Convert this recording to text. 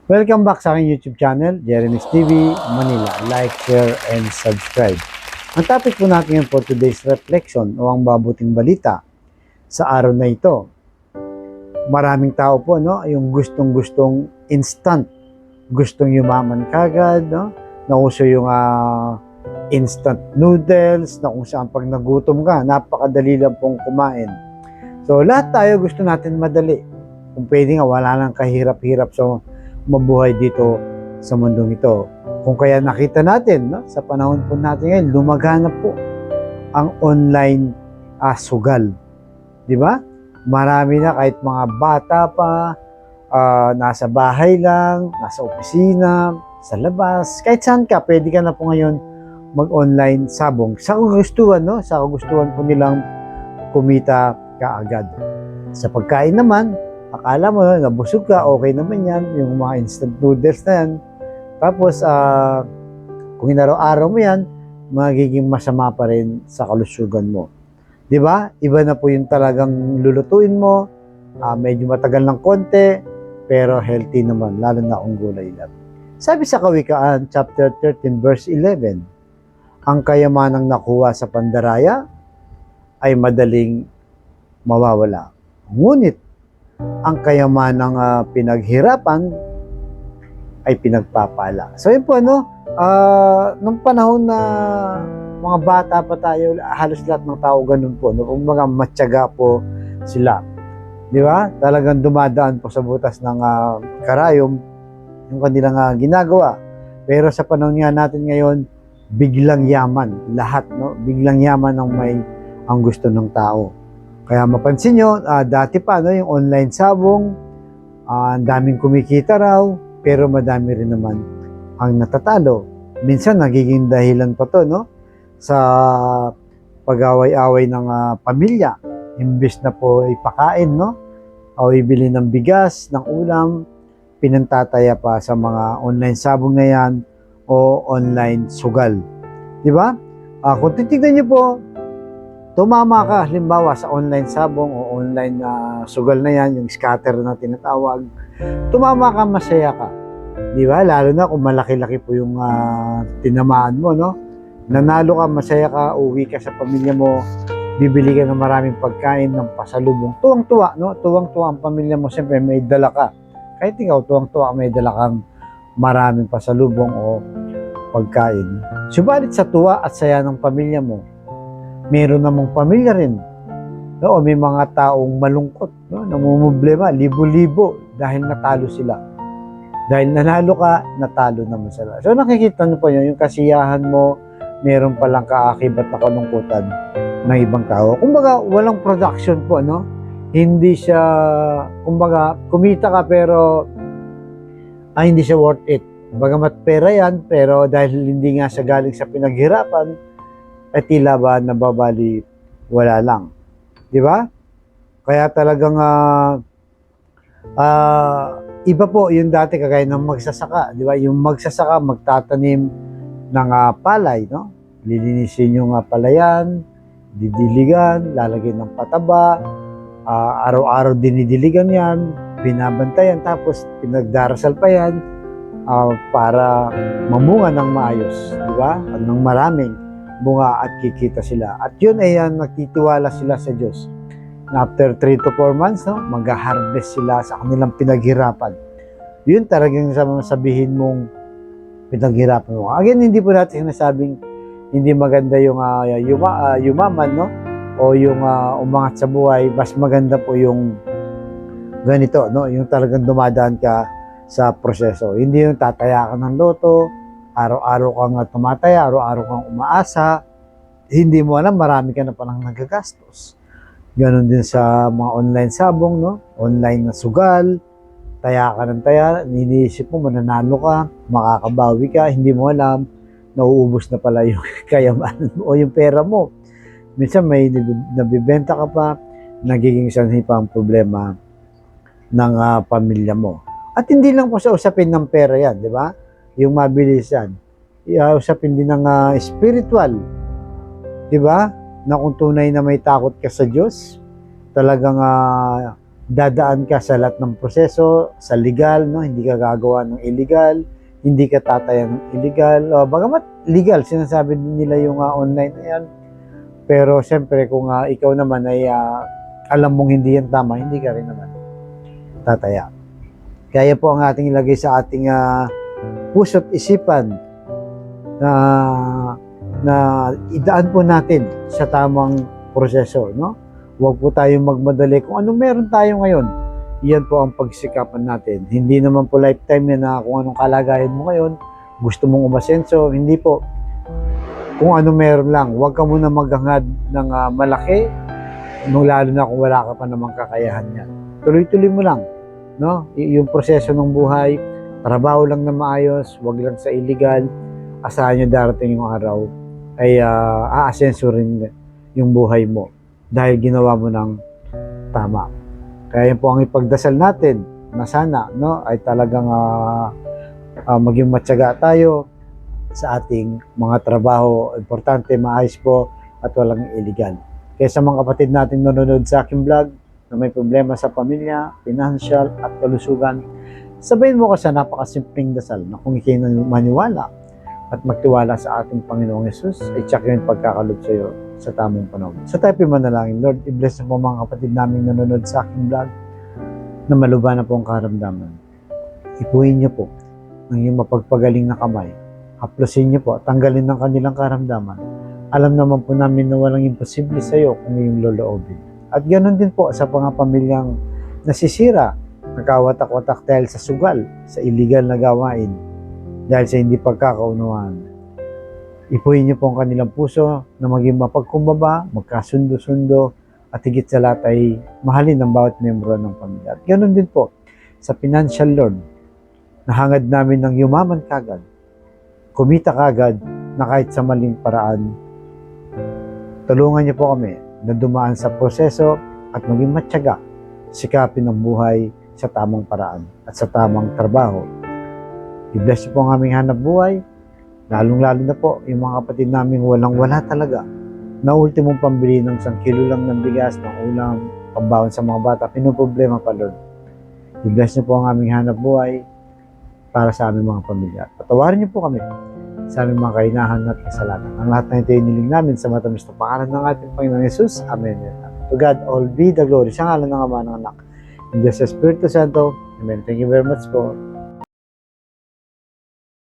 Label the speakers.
Speaker 1: Welcome back sa aking YouTube channel, Jeremy's TV, Manila. Like, share, and subscribe. Ang topic po natin ngayon for today's reflection o ang mabuting balita sa araw na ito. Maraming tao po, no, yung gustong-gustong instant, gustong yumaman kagad, no? Nauso yung instant noodles, na kung saan pag nagutom ka, napakadali lang pong kumain. So, lahat tayo gusto natin madali. Kung pwede nga, wala nang kahirap-hirap sa mabuhay dito sa mundong ito. Kung kaya nakita natin, no, sa panahon po natin ngayon, lumaganap po ang online sugal. Di ba? Marami na kahit mga bata pa, nasa bahay lang, nasa opisina, sa labas, kahit saan ka, pwede ka na po ngayon mag-online sabong. Sa kagustuhan, no? Sa kagustuhan po nilang kumita kaagad. Sa pagkain naman, akala mo, nabusog ka, okay naman yan, yung mga instant noodles na yan. Tapos, kung inaraw-araw mo yan, magiging masama pa rin sa kalusugan mo. Di ba? Iba na po yung talagang lulutuin mo, medyo matagal ng konti, pero healthy naman, lalo na kung gulay lang. Sabi sa Kawikaan, chapter 13, verse 11, ang kayamanang nakuha sa pandaraya ay madaling mawawala. Ngunit, ang kayamanang pinaghirapan ay pinagpapala. So yun po, nung panahon na mga bata pa tayo, halos lahat ng tao ganun po, no? Kung mga matyaga po sila. Di ba? Talagang dumadaan po sa butas ng karayom yung kanilang ginagawa. Pero sa panahon nga natin ngayon, biglang yaman. Lahat, no? Biglang yaman ang gusto ng tao. Kaya mapansin nyo, dati pa, no, yung online sabong, ang daming kumikita raw, pero madami rin naman ang natatalo. Minsan, nagiging dahilan pa to, no, sa pag-away-away ng pamilya. Imbis na po ipakain, no, o ibili ng bigas, ng ulam, pinantataya pa sa mga online sabong na yan o online sugal. Di ba? Kung titignan nyo po, tumama ka, halimbawa, sa online sabong o online sugal na yan, yung scatter na tinatawag, tumama ka, masaya ka. Di ba? Lalo na kung malaki-laki po yung tinamaan mo, no? Nanalo ka, masaya ka, uwi ka sa pamilya mo, bibili ka ng maraming pagkain, ng pasalubong. Tuwang-tuwa, no? Tuwang-tuwa ang pamilya mo, siyempre may dala ka. Kahit ikaw, tuwang-tuwa, may dala kang maraming pasalubong o pagkain. Subalit sa tuwa at saya ng pamilya mo, meron namang pamilya rin. No? May mga taong malungkot, no? Namumblema, libo-libo dahil natalo sila. Dahil nanalo ka, natalo naman sila. So nakikita nyo po yun, yung kasiyahan mo, meron palang kaakibat na kalungkutan ng ibang tao. Kumbaga, walang production po, no? Hindi siya, kumbaga, kumita ka pero hindi siya worth it. Bagamat pera yan, pero dahil hindi nga siya galing sa pinaghirapan, tila ba nababali wala lang. Di ba? Kaya talagang iba po yung dati kagaya ng magsasaka. Di ba? Yung magsasaka, magtatanim ng palay, no? Lilinisin yung palayan, didiligan, lalagyan ng pataba, araw-araw dinidiligan yan, binabantayan, tapos pinagdarasal pa yan para mamunga ng maayos. Di ba? Ng maraming bunga at kikita sila. At yun ay nagtitiwala sila sa Diyos. Na after 3 to 4 months, no, mag-harvest sila sa kanilang pinaghirapan. Yun talagang sabihin mong pinaghirapan mo. Again, hindi po natin sinasabing hindi maganda yung yumaman, no? O yung umangat sa buhay. Mas maganda po yung ganito, no? Yung talagang dumadaan ka sa proseso. Hindi yung tataya ka ng loto, araw-araw kang tumataya, araw-araw kang umaasa, hindi mo alam, marami ka na palang nagagastos. Ganon din sa mga online sabong, no? Online na sugal, taya ka ng taya, iniisip mo, mananalo ka, makakabawi ka, hindi mo alam, nauubos na pala yung kayamanan mo o yung pera mo. Minsan may nabibenta ka pa, nagiging sanhi pa ang problema ng pamilya mo. At hindi lang po sa usapin ng pera yan, di ba? Yung mabilisan. Usapin din ng spiritual. Di ba? Na kung tunay na may takot ka sa Diyos, talagang dadaan ka sa lahat ng proseso, sa legal, no? Hindi ka gagawa ng illegal, hindi ka tataya ng illegal. Bagamat legal, sinasabi din nila yung online na yan. Pero siyempre, kung ikaw naman ay alam mong hindi yan tama, hindi ka rin naman tataya. Kaya po ang ating ilagay sa ating puso't isipan na idaan po natin sa tamang proseso, no? Huwag po tayong magmadali. Kung ano meron tayo ngayon, iyan po ang pagsikapan natin. Hindi naman po lifetime yan na kung anong kalagayan mo ngayon, gusto mong umasenso, hindi po. Kung ano meron lang, huwag ka muna maghangad ng malaki, lalo na kung wala ka pa namang kakayahan yan. Tuloy-tuloy mo lang, no? Yung proseso ng buhay, trabaho lang na maayos, huwag lang sa illegal, asahan nyo darating yung araw, ay aasenso rin yung buhay mo dahil ginawa mo ng tama. Kaya yan po ang ipagdasal natin na sana, no, ay talagang maging matyaga tayo sa ating mga trabaho. Importante, maayos po at walang illegal. Kaya sa mga kapatid natin nanonood sa aking vlog na may problema sa pamilya, financial at kalusugan, sabayin mo ko sa napakasimpleng dasal na kung ikay maniwala at magtiwala sa ating Panginoong Yesus, ay tsak yung pagkakalob sa iyo sa tamang panahon. So tayo manalangin. Lord, i-bless na po mga kapatid namin nanonood sa aking vlog na maluba na po ang karamdaman. Ipuhin niyo po ng iyong mapagpagaling na kamay. Haplusin niyo po, tanggalin ng kanilang karamdaman. Alam naman po namin na walang imposible sa iyo kung iyong loloobin. At ganoon din po sa mga pamilyang nasisira, nagkawatak-watak dahil sa sugal, sa illegal na gawain, dahil sa hindi pagkakaunawaan. Ipuhin niyo po ang kanilang puso na maging mapagkumbaba, magkasundo-sundo, at higit sa lahat ay mahalin ang bawat membro ng pamilya. At ganoon din po sa financial Lord, nahangad namin ng yumaman kagad, kumita kagad na kahit sa maling paraan. Tulungan niyo po kami na dumaan sa proseso at maging matyaga, sikapin ang buhay sa tamang paraan at sa tamang trabaho. I-bless niyo po ang aming hanap buhay, lalong-lalo na po yung mga kapatid namin walang-wala talaga, na ultimong pambili ng 1 kilo lang ng bigas, ng ulam, pambaon sa mga bata, pinoproblema pa, Lord. I-bless niyo po ang aming hanap buhay para sa aming mga pamilya. Patawarin niyo po kami sa aming mga kainahan at kasalanan. Ang lahat na ito iniling namin sa matamis na pangalan ng ating Panginoong Yesus. Amen. To God all be the glory. Sa ngalan ng Ama, ng Anak, and Diyos sa Espiritu Santo. Amen. Thank you very much po.